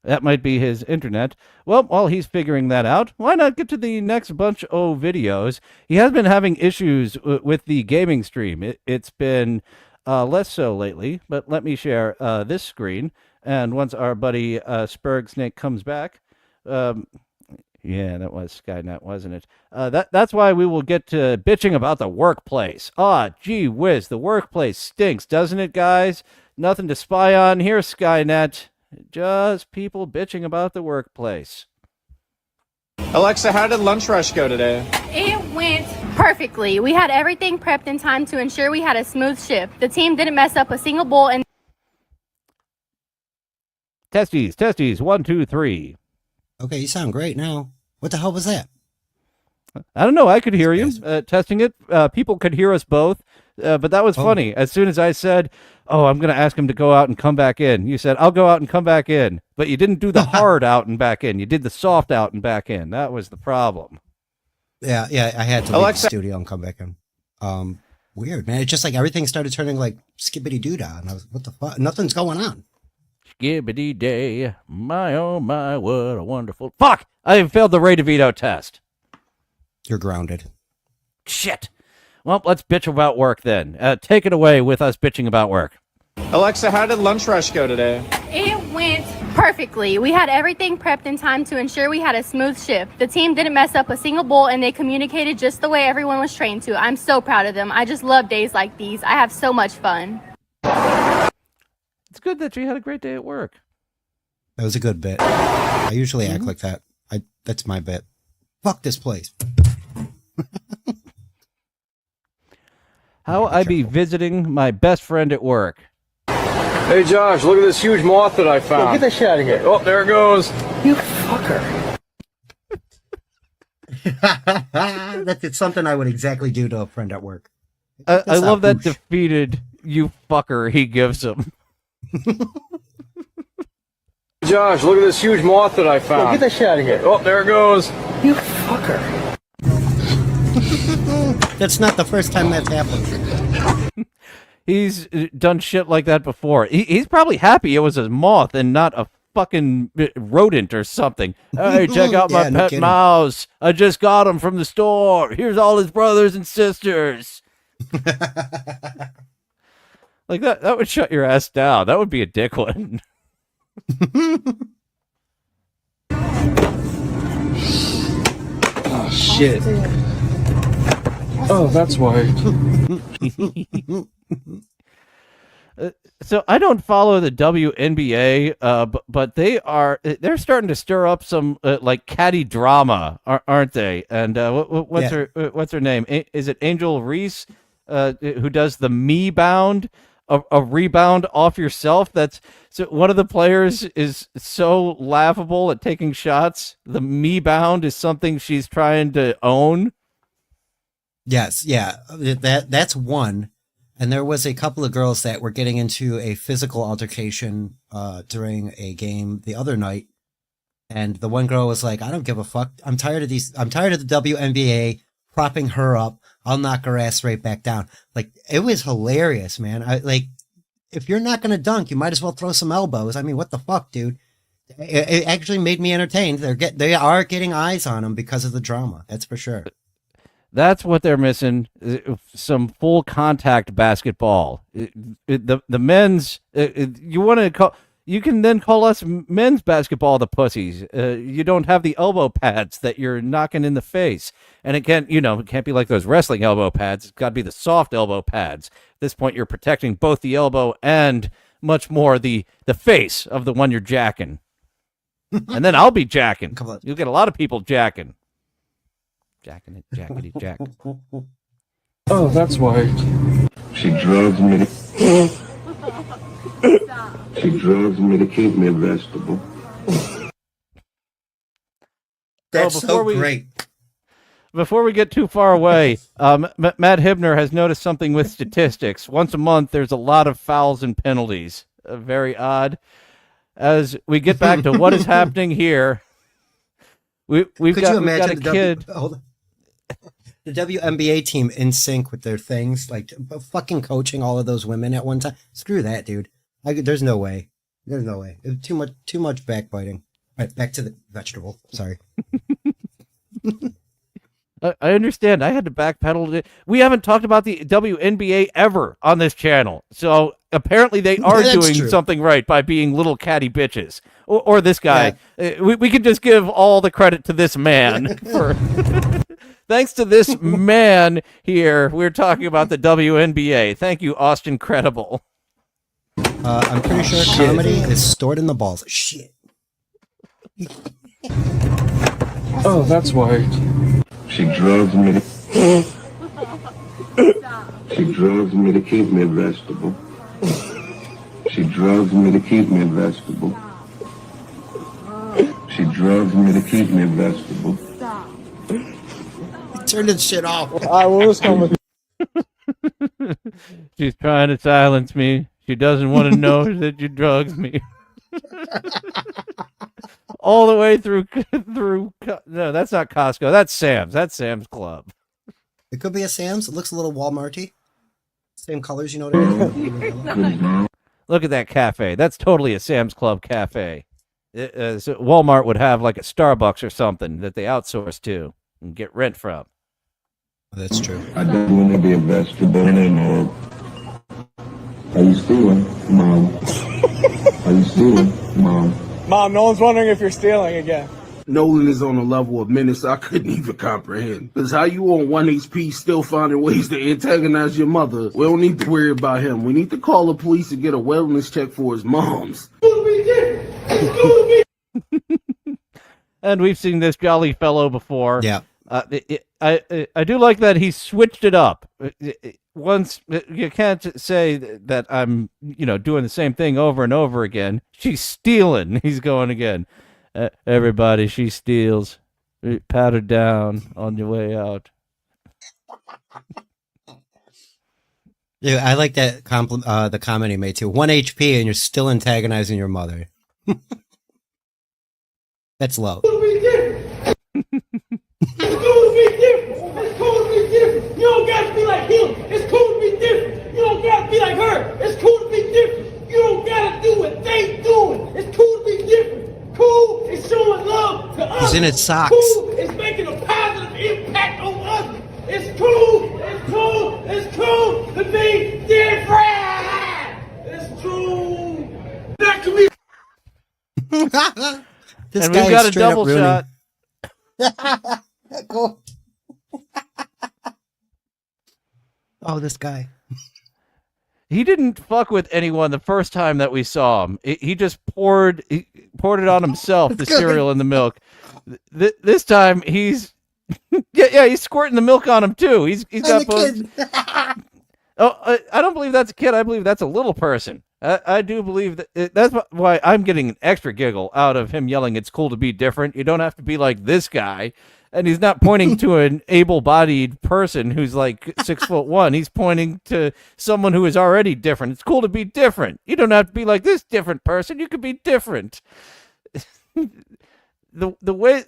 That might be his internet. Well, while he's figuring that out, why not get to the next bunch of videos? He has been having issues with the gaming stream. It's been less so lately, but let me share this screen. And once our buddy Sperg Snake comes back, yeah, that was Skynet, wasn't it? That's why we will get to bitching about the workplace. Gee whiz, the workplace stinks, doesn't it, guys? Nothing to spy on here, Skynet. Just people bitching about the workplace. Alexa, how did lunch rush go today? It went perfectly. We had everything prepped in time to ensure we had a smooth shift. The team didn't mess up a single bowl and Testes, 1, 2, 3. Okay, you sound great now. What the hell was that? I don't know. I could hear you testing it. People could hear us both, but that was funny. As soon as I said, "Oh, I'm going to ask him to go out and come back in," you said, "I'll go out and come back in," but you didn't do the hard out and back in. You did the soft out and back in. That was the problem. Yeah. I had to leave the studio and come back in. Weird, man. It's just like everything started turning like skibbity doodah, and I was, what the fuck? Nothing's going on. Skibbity day, my oh my, what a wonderful fuck! I failed the Ray DeVito test. You're grounded. Shit. Well, let's bitch about work then. Take it away with us bitching about work. Alexa, how did lunch rush go today? it went perfectly. We had everything prepped in time to ensure we had a smooth shift. The team didn't mess up a single bowl and they communicated just the way everyone was trained to. I'm so proud of them. I just love days like these. I have so much fun. It's good that you had a great day at work. That was a good bit. I usually act like that. That's my bit. Fuck this place. How I be visiting my best friend at work. Hey Josh, look at this huge moth that I found. Yo, get that shit out of here. Oh, there it goes. You fucker. That's something I would exactly do to a friend at work. I love that defeated "you fucker" he gives him. Josh, look at this huge moth that I found. Yo, get that shit out of here. Oh, there it goes. You fucker. That's not the first time that's happened. He's done shit like that before. He's probably happy it was a moth and not a fucking rodent or something. Hey, check out my pet mouse. I just got him from the store. Here's all his brothers and sisters. Like that would shut your ass down. That would be a dick one. shit. Oh, that's why. So I don't follow the WNBA, but they're starting to stir up some like catty drama, aren't they? And what's her name? Is it Angel Reese, who does the me bound, a rebound off yourself? That's so one of the players is so laughable at taking shots. The me bound is something she's trying to own. Yes, yeah, that's one. And there was a couple of girls that were getting into a physical altercation during a game the other night. And the one girl was like, I don't give a fuck. I'm tired of the WNBA propping her up. I'll knock her ass right back down. Like, it was hilarious, man. If you're not going to dunk, you might as well throw some elbows. I mean, what the fuck, dude? It actually made me entertained. They are getting eyes on them because of the drama. That's for sure. That's what they're missing. Some full contact basketball. The men's, you want to call, you can then call us men's basketball the pussies. You don't have the elbow pads that you're knocking in the face. And again, it can't be like those wrestling elbow pads. It's got to be the soft elbow pads. At this point, you're protecting both the elbow and much more the face of the one you're jacking. And then I'll be jacking. You'll get a lot of people jacking. Jacking it, jackety jack. Oh, that's why. She drugs me to keep me a vegetable. That's so great. Before we get too far away, Matt Hibner has noticed something with statistics. Once a month, there's a lot of fouls and penalties. Very odd. As we get back to what is happening here, we've got a kid. The WNBA team in sync with their things, like fucking coaching all of those women at one time. Screw that, dude. There's no way. There's no way. Too much backbiting. All right, back to the vegetable. Sorry. I understand. I had to backpedal. We haven't talked about the WNBA ever on this channel. So apparently they are doing something right by being little catty bitches. Or this guy. Yeah. We could just give all the credit to this man. Thanks to this man here, we're talking about the WNBA. Thank you, Austin Credible. I'm pretty sure comedy is stored in the balls. Shit. Oh, that's why. She drugs me to keep me a vegetable. She drugs me to keep me a vegetable. She drugs me to keep me a vegetable. Turn this shit off. I will come with She's trying to silence me. She doesn't want to know that you drugs me. All the way through. No, that's not Costco. That's Sam's. That's Sam's Club. It could be a Sam's. It looks a little Walmarty. Same colors, you know what I mean? Look at that cafe. That's totally a Sam's Club cafe. So Walmart would have like a Starbucks or something that they outsource to and get rent from. That's true. I don't want to be a vegetable anymore. Are you stealing, Mom? Are you stealing, Mom? Mom, no one's wondering if you're stealing again. Nolan is on a level of menace I couldn't even comprehend. Because how you on 1 HP still finding ways to antagonize your mother? We don't need to worry about him. We need to call the police and get a wellness check for his moms. And we've seen this jolly fellow before. Yeah. I do like that he switched it up. Once you can't say that I'm, doing the same thing over and over again. She's stealing. He's going again. Everybody, she steals. Pat her down on your way out. Yeah, I like that the comment he made too. 1 HP and you're still antagonizing your mother. That's low. It's cool to be different. You don't got to be like him. It's cool to be different. You don't got to be like her. It's cool to be different. You don't got to do what they doing. It's cool to be different. Cool is showing love to others. He's in his socks. Cool is making a positive impact on others. It's cool. It's cool. It's cool to be different. It's true. That can be. This and guy we've got is a double shot. Cool. Oh, this guy. He didn't fuck with anyone the first time that we saw him. He just poured it on himself, the cereal and the milk. This time he's he's squirting the milk on him too. He's got both. I don't believe that's a kid. I believe that's a little person. I do believe that that's why I'm getting an extra giggle out of him yelling, "It's cool to be different. You don't have to be like this guy." And he's not pointing to an able-bodied person who's like 6'1". He's pointing to someone who is already different. It's cool to be different. You don't have to be like this different person. You could be different. the way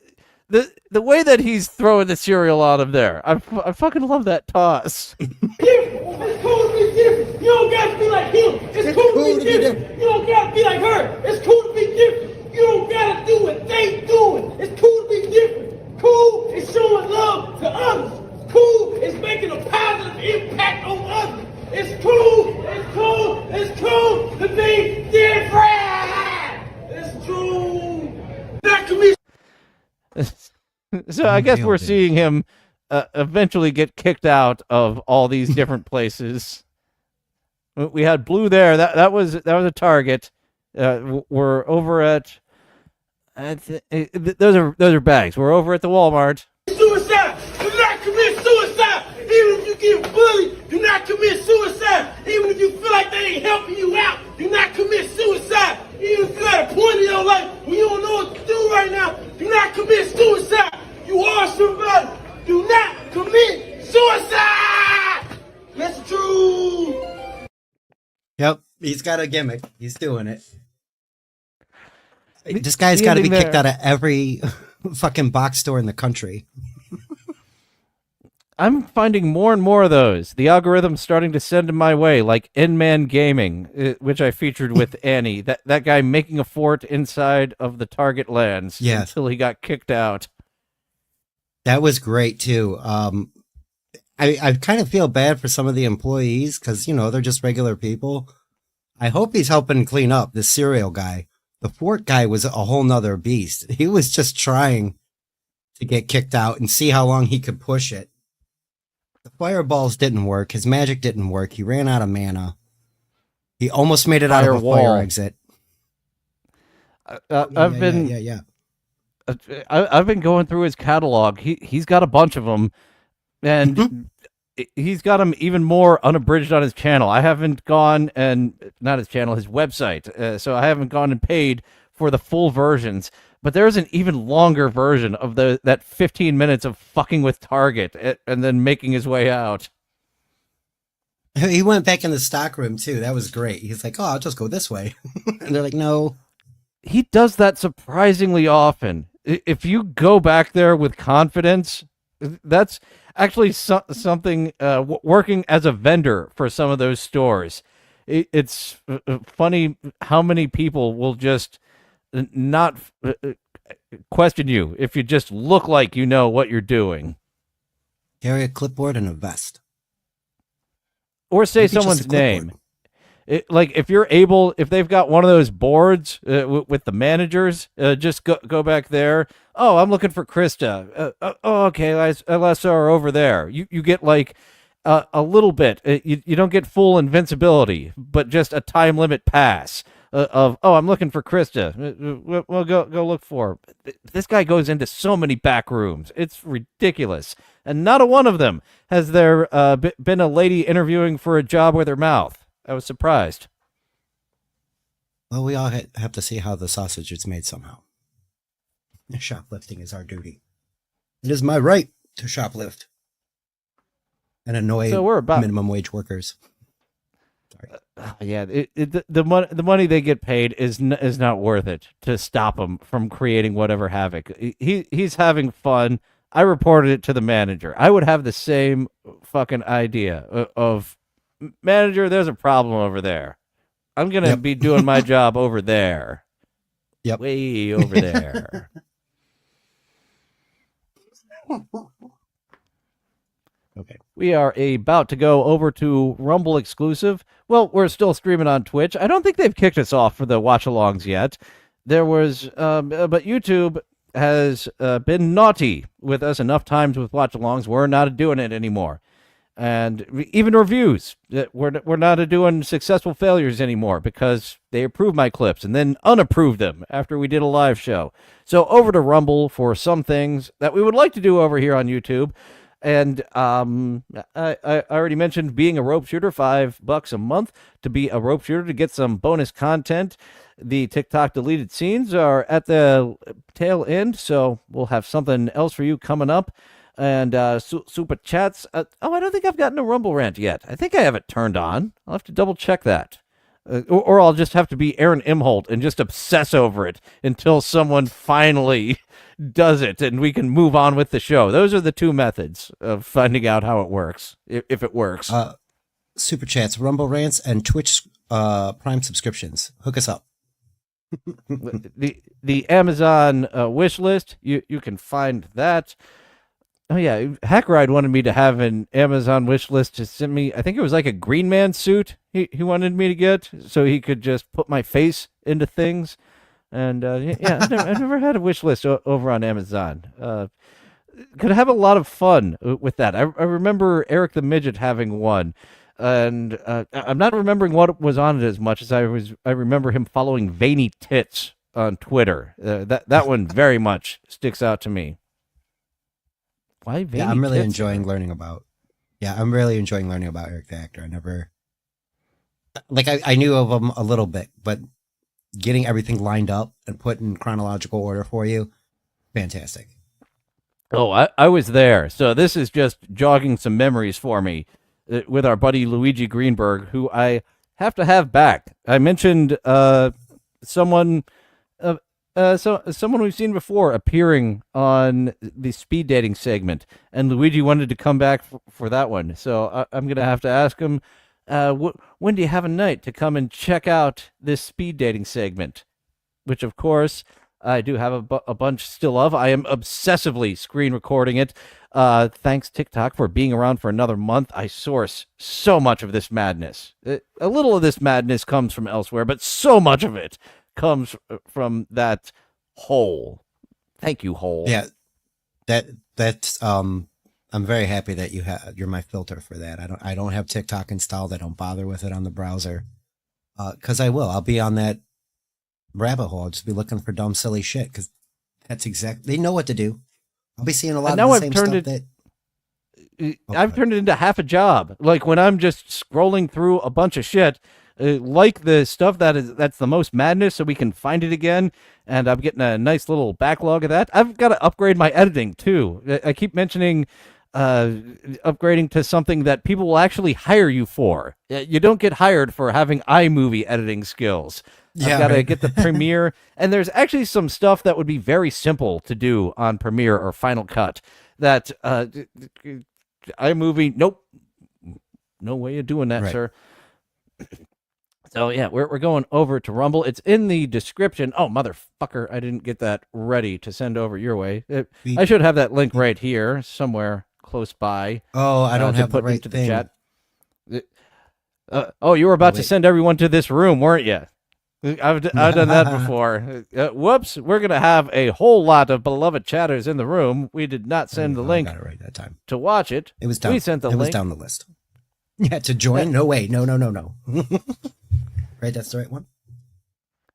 that he's throwing the cereal out of there, I fucking love that toss. It's cool to be different. You don't got to be like him. It's cool to be different. You don't got to be like her. It's cool to be different. You don't got to do what they doing. It's cool to be different. Cool is showing love to others. Cool is making a positive impact on others. It's cool to be different. It's true. Not to be. So I guess we're seeing him eventually get kicked out of all these different places. We had Blue there. That was a target. We're over at. Those are bags. We're over at the Walmart. Suicide. Do not commit suicide. Even if you get bullied, do not commit suicide. Even if you feel like they ain't helping you out, do not commit suicide. Even if you're at a point in your life when you don't know what to do right now, do not commit suicide. You are somebody. Do not commit suicide. That's true. Yep, he's got a gimmick. He's doing it. This guy's got to be kicked out of every fucking box store in the country. I'm finding more and more of those. The algorithm's starting to send them my way, like N-Man Gaming, which I featured with Annie. That guy making a fort inside of the Target lands until he got kicked out. That was great, too. I kind of feel bad for some of the employees because, they're just regular people. I hope he's helping clean up this cereal guy. The fort guy was a whole nother beast. He was just trying to get kicked out and see how long he could push it. The fireballs didn't work. His magic didn't work. He ran out of mana. He almost made it out of a fire exit. I've been going through his catalog. He's got a bunch of them, and he's got them even more unabridged on his channel. I haven't gone not his channel, his website. So I haven't gone and paid for the full versions. But there's an even longer version of that 15 minutes of fucking with Target and then making his way out. He went back in the stock room too. That was great. He's like, "Oh, I'll just go this way," and they're like, "No." He does that surprisingly often. If you go back there with confidence, that's actually something working as a vendor for some of those stores. It's funny how many people will just not question you if you just look like you know what you're doing. Carry a clipboard and a vest. Or say someone's name. Like if they've got one of those boards with the managers, just go back there. Oh, I'm looking for Krista. Okay, I last saw her over there. You get like a little bit. You don't get full invincibility, but just a time limit pass of, I'm looking for Krista. Well, go look for her. This guy goes into so many back rooms. It's ridiculous. And not a one of them has there been a lady interviewing for a job with her mouth. I was surprised. Well, we all have to see how the sausage is made somehow. Shoplifting is our duty. It is my right to shoplift and annoy minimum wage workers. Yeah, the money they get paid is not worth it to stop them from creating whatever havoc. He's having fun. I reported it to the manager. I would have the same fucking idea of, manager, there's a problem over there. I'm going to be doing my job over there. Yep. Way over there. Okay. We are about to go over to Rumble exclusive. Well, we're still streaming on Twitch. I don't think they've kicked us off for the watch-alongs yet. There was, but YouTube has been naughty with us enough times with watch-alongs. We're not doing it anymore. and even reviews. We're not doing successful failures anymore because they approve my clips and then unapprove them after we did a live show. So over to Rumble for some things that we would like to do over here on YouTube. And I already mentioned being a rope shooter, $5 a month to be a rope shooter to get some bonus content. The TikTok deleted scenes are at the tail end, so we'll have something else for you coming up. And super chats. I don't think I've gotten a Rumble rant yet. I think I have it turned on. I'll have to double check that. Or I'll just have to be Aaron Imholt and just obsess over it until someone finally does it and we can move on with the show. Those are the two methods of finding out how it works, if it works. Super chats, Rumble rants, and Twitch Prime subscriptions. Hook us up. the Amazon wish list, you can find that. Oh yeah, Hackride wanted me to have an Amazon wish list to send me. I think it was like a Green Man suit he wanted me to get so he could just put my face into things. And yeah, I've never had a wish list over on Amazon. Could have a lot of fun with that. I remember Eric the Midget having one, and I'm not remembering what was on it as much as I remember him following Veiny Tits on Twitter. That one very much sticks out to me. Why Veiny I'm really Tits? enjoying learning about. Yeah, I'm really enjoying learning about Eric the actor. I never, like, I knew of him a little bit, but getting everything lined up and put in chronological order for you, fantastic. Oh, I was there. So this is just jogging some memories for me with our buddy Luigi Greenberg, who I have to have back. I mentioned someone we've seen before appearing on the speed dating segment, and Luigi wanted to come back for that one. So I'm going to have to ask him, when do you have a night to come and check out this speed dating segment? Which, of course, I do have a bunch still of. I am obsessively screen recording it. Thanks, TikTok, for being around for another month. I source so much of this madness. A little of this madness comes from elsewhere, but so much of it comes from that hole. Thank you, hole. Yeah, that's I'm very happy that you're my filter for that. I don't have TikTok installed. I don't bother with it on the browser. Because I'll be on that rabbit hole. I'll just be looking for dumb, silly shit. Because that's exactly, they know what to do. I'll be seeing a lot of the same stuff I've turned it into half a job. Like when I'm just scrolling through a bunch of shit, like the stuff that's the most madness, so we can find it again. And I'm getting a nice little backlog of that. I've got to upgrade my editing too. I keep mentioning upgrading to something that people will actually hire you for. You don't get hired for having iMovie editing skills. I've got to get the Premiere, and there's actually some stuff that would be very simple to do on Premiere or Final Cut that iMovie, nope, no way of doing that, right, sir. So yeah, we're going over to Rumble. It's in the description. Oh, motherfucker, I didn't get that ready to send over your way. I should have that link right here somewhere close by. Oh, I don't have the right into thing. The chat. You were about to send everyone to this room, weren't you? I've done that before. Whoops, we're going to have a whole lot of beloved chatters in the room. We did not send the link right that time to watch it. It was down. We sent the link. It was down the list. Yeah, to join? No way. No. Right, that's the right one?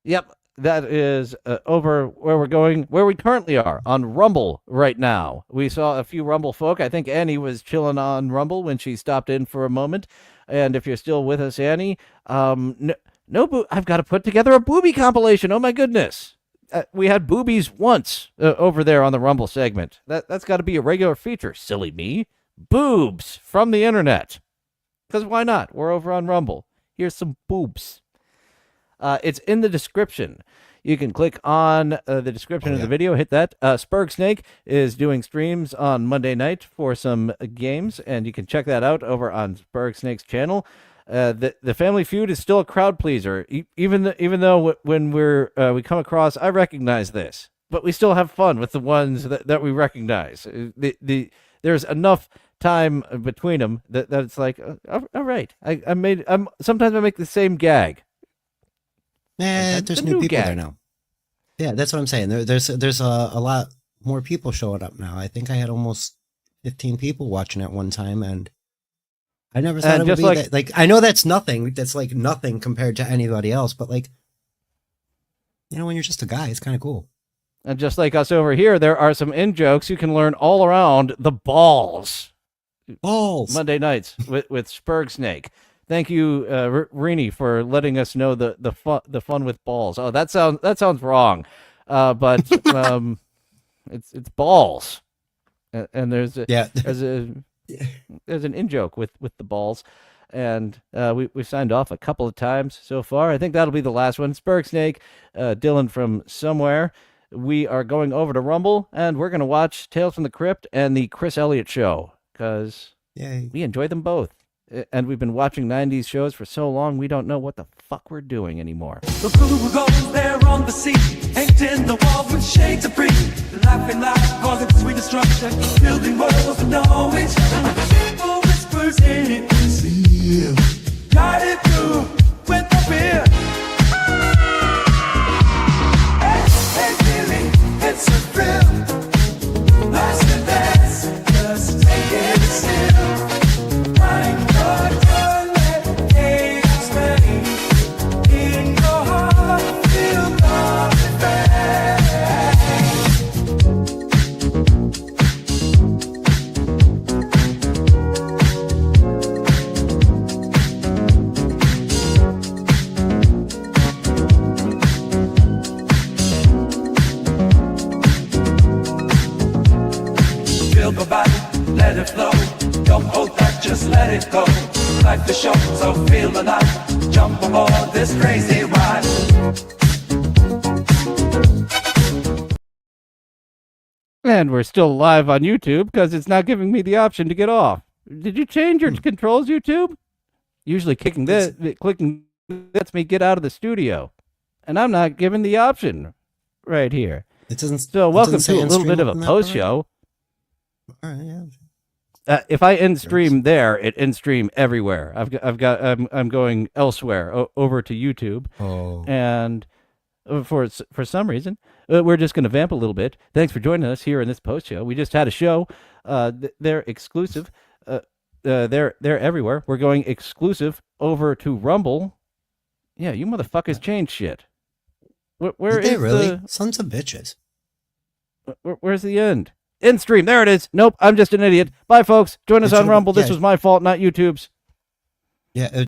Yep, that is over where we currently are, on Rumble right now. We saw a few Rumble folk. I think Annie was chilling on Rumble when she stopped in for a moment. And if you're still with us, Annie, I've got to put together a booby compilation. Oh, my goodness. We had boobies once over there on the Rumble segment. That's got to be a regular feature. Silly me. Boobs from the internet. Because why not? We're over on Rumble. Here's some boobs. It's in the description. You can click on the description of the video, hit that. Sperg Snake is doing streams on Monday night for some games, and you can check that out over on Sperg Snake's channel. The Family Feud is still a crowd pleaser, even though when we come across, I recognize this, but we still have fun with the ones that we recognize. There's enough time between them that it's like, all right, sometimes I make the same gag. There's new people there now. Yeah, that's what I'm saying. There's a lot more people showing up now. I think I had almost 15 people watching at one time, and I never thought it would be that. Like, I know that's nothing. That's like nothing compared to anybody else. But like, when you're just a guy, it's kind of cool. And just like us over here, there are some in-jokes you can learn all around the balls. Balls. Monday nights with Sperg Snake. Thank you, Rini, for letting us know the fun with balls. Oh, that sounds wrong, but it's balls, and there's an in-joke with the balls, and we've signed off a couple of times so far. I think that'll be the last one. Sperg Snake, Dylan from somewhere. We are going over to Rumble, and we're going to watch Tales from the Crypt and the Chris Elliott Show, because we enjoy them both. And we've been watching 90s shows for so long, we don't know what the fuck we're doing anymore. The blue goes there on the seat, inked in the wall with shades of green. Laughing loud, causing sweet destruction, building worlds of knowledge. People whispers in his ear, guided through with the fear. It's a thrill, nice and fast, just take it still. Find the joy, let chaos reign. In your heart, feel the Feel the body, let it flow. Don't hold back, just let it go. Life is short, so feel alive. Jump aboard this crazy ride. And we're still live on YouTube because it's not giving me the option to get off. Did you change your controls, YouTube? Usually clicking lets me get out of the studio. And I'm not given the option right here. So welcome to a little bit of a post show. All right, yeah. If I end stream there, it end stream everywhere. I'm going elsewhere over to YouTube. Oh. And for some reason, we're just going to vamp a little bit. Thanks for joining us here in this post show. We just had a show. They're exclusive. They're everywhere. We're going exclusive over to Rumble. Yeah, you motherfuckers changed shit. Where Did they is really? Sons of bitches. Where's the end? End stream. There it is. Nope, I'm just an idiot. Bye, folks. Join us on Rumble. This was my fault, not YouTube's. Yeah.